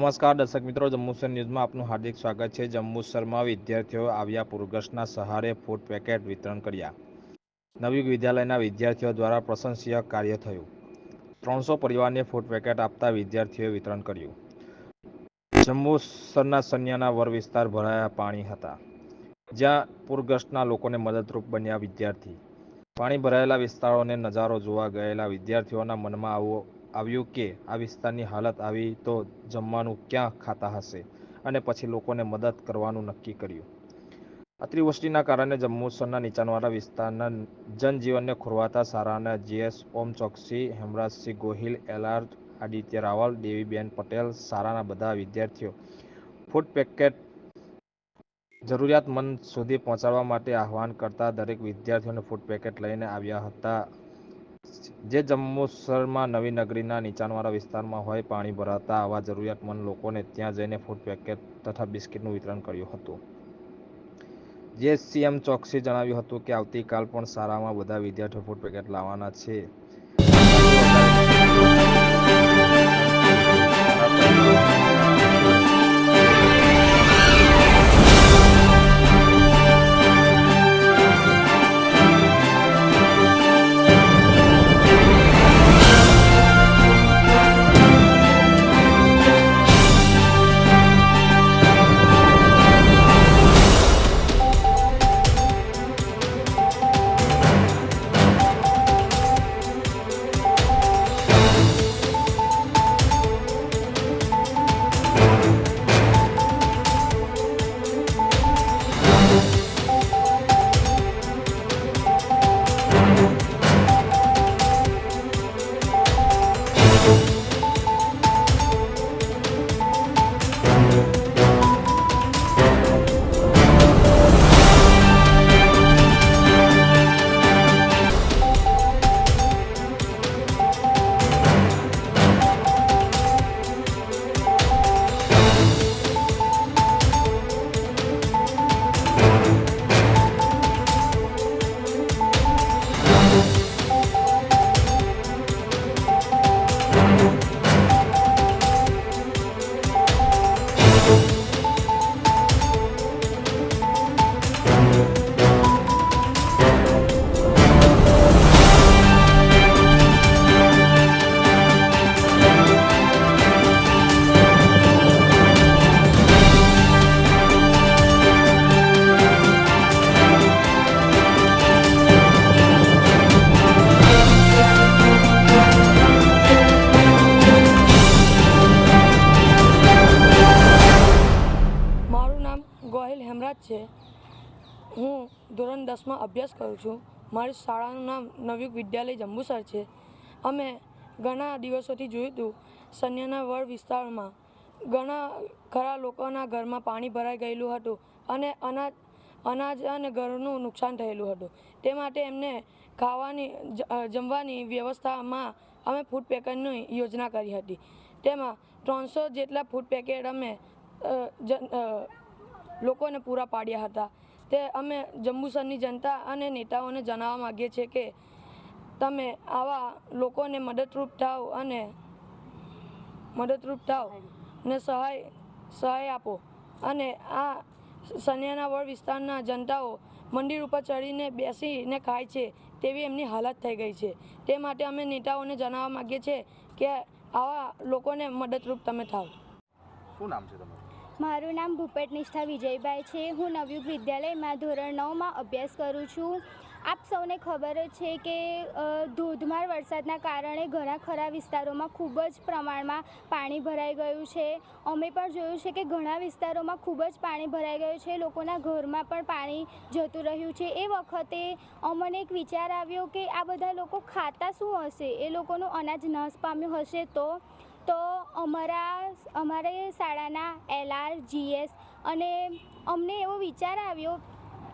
નમસ્કાર દર્શક મિત્રો, જંબુસર ન્યૂઝમાં આપનું હાર્દિક સ્વાગત છે। જંબુસરમાં વિદ્યાર્થીઓ આવ્યા પૂરગ્રસ્તના સહારે ફૂડ પેકેટ વિતરણ કર્યા। નવયુગ વિદ્યાલયના વિદ્યાર્થીઓ દ્વારા પ્રશંસનીય કાર્ય થયું। 300 પરિવારને ફૂડ પેકેટ આપતા વિદ્યાર્થીઓએ વિતરણ કર્યું। જંબુસરના સન્યાના વર વિસ્તાર ભરાયા પાણી હતા, જ્યાં પૂરગ્રસ્તના લોકોને મદદરૂપ બન્યા વિદ્યાર્થી। પાણી ભરાયેલા વિસ્તારોને નજારો જોવા ગયેલા વિદ્યાર્થીઓના મનમાં આવ્યું કે આ વિસ્તારની હાલત આવી તો જમવાનું ક્યાં ખાતા હશે, અને પછી લોકોને મદદ કરવાનું નક્કી કર્યું। અતિવૃષ્ટિના કારણે જંબુસરના નીચાણવાળા વિસ્તારના જનજીવનને ખોરવાતા શાળાના જીએસ ઓમ ચોકસી, હેમરાજસિંહ ગોહિલ, એલઆર આદિત્ય રાવલ, દેવીબેન પટેલ, શાળાના બધા વિદ્યાર્થીઓ ફૂડ પેકેટ જરૂરિયાતમંદ સુધી પહોંચાડવા માટે આહ્વાન કરતા દરેક વિદ્યાર્થીઓને ફૂડ પેકેટ લઈને આવ્યા હતા, જે જંબુસરમાં નવી નગરીના નીચાણવાળા વિસ્તારમાં હોય પાણી ભરાતા આવા જરૂરિયાતમંદ લોકોને ત્યાં જઈને ફૂડ પેકેટ તથા બિસ્કિટનું વિતરણ કર્યું હતું। જીએસસીએમ ચોકસીએ જણાવ્યું હતું કે આવતીકાલ પણ શાળામાં બધા વિદ્યાર્થીઓ ફૂડ પેકેટ લાવવાના છે। ગોહિલ હેમરાજ છે। હું ધોરણ 10માં અભ્યાસ કરું છું। મારી શાળાનું નામ નવયુગ વિદ્યાલય જંબુસર છે। અમે ઘણા દિવસોથી જોયું હતું સન્યાના વડ વિસ્તારમાં ઘણા ખરા લોકોના ઘરમાં પાણી ભરાઈ ગયેલું હતું અને અનાજ અને ઘરનું નુકસાન થયેલું હતું। તે માટે એમને જમવાની વ્યવસ્થામાં અમે ફૂડ પેકેટની યોજના કરી હતી। તેમાં 300 જેટલા ફૂડ પેકેટ અમે લોકોને પૂરા પાડ્યા હતા। તે અમે જંબુસરની જનતા અને નેતાઓને જણાવવા માગીએ છીએ કે તમે આવા લોકોને મદદરૂપ થાવ અને સહાય આપો। અને આ સન્યાના વડ વિસ્તારના જનતાઓ મંદિર ઉપર ચડીને બેસીને ખાય છે તેવી એમની હાલત થઈ ગઈ છે। તે માટે અમે નેતાઓને જણાવવા માગીએ છીએ કે આવા લોકોને મદદરૂપ તમે થાવ। શું નામ છે તમારું? મારું નામ ભૂપેટ નિષ્ઠા વિજયભાઈ છે। હું નવયુગ વિદ્યાલયમાં ધોરણ 9માં અભ્યાસ કરું છું। આપ સૌને ખબર જ છે કે ધોધમાર વરસાદના કારણે ઘણા ખરા વિસ્તારોમાં ખૂબ જ પ્રમાણમાં પાણી ભરાઈ ગયું છે। અમે પણ જોયું છે કે ઘણા વિસ્તારોમાં ખૂબ જ પાણી ભરાઈ ગયું છે, લોકોના ઘરમાં પણ પાણી જતું રહ્યું છે। એ વખતે અમને એક વિચાર આવ્યો કે આ બધા લોકો ખાતા શું હશે, એ લોકોનું અનાજ નાશ પામ્યું હશે તો અમારે શાળાના એલઆર, જીએસ અને અમને એવો વિચાર આવ્યો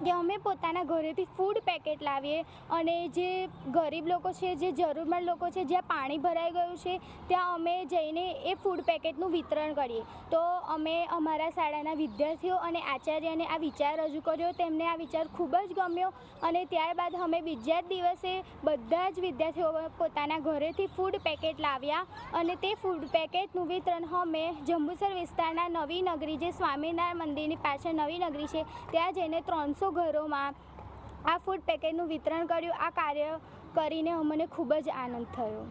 કે અમે પોતાના ઘરેથી ફૂડ પેકેટ લાવીએ અને જે ગરીબ લોકો છે, જે જરૂરમંદ લોકો છે, જ્યાં પાણી ભરાઈ ગયું છે ત્યાં અમે જઈને એ ફૂડ પેકેટનું વિતરણ કરીએ. તો અમે અમારા શાળાના વિદ્યાર્થીઓ અને આચાર્યને આ વિચાર રજૂ કર્યો. તેમને આ વિચાર ખૂબ જ ગમ્યો અને ત્યારબાદ અમે બીજા જ દિવસે બધા જ વિદ્યાર્થીઓ પોતાના ઘરેથી ફૂડ પેકેટ લાવ્યા અને તે ફૂડ પેકેટનું વિતરણ અમે જંબુસર વિસ્તારના નવી નગરી, જે સ્વામિનારાયણ મંદિરની પાછળ નવી નગરી છે, ત્યાં જઈને 300 ઘરોમાં આ ફૂડ પેકેટનું વિતરણ કર્યું. આ કાર્ય કરીને અમને ખૂબ જ આનંદ થયો.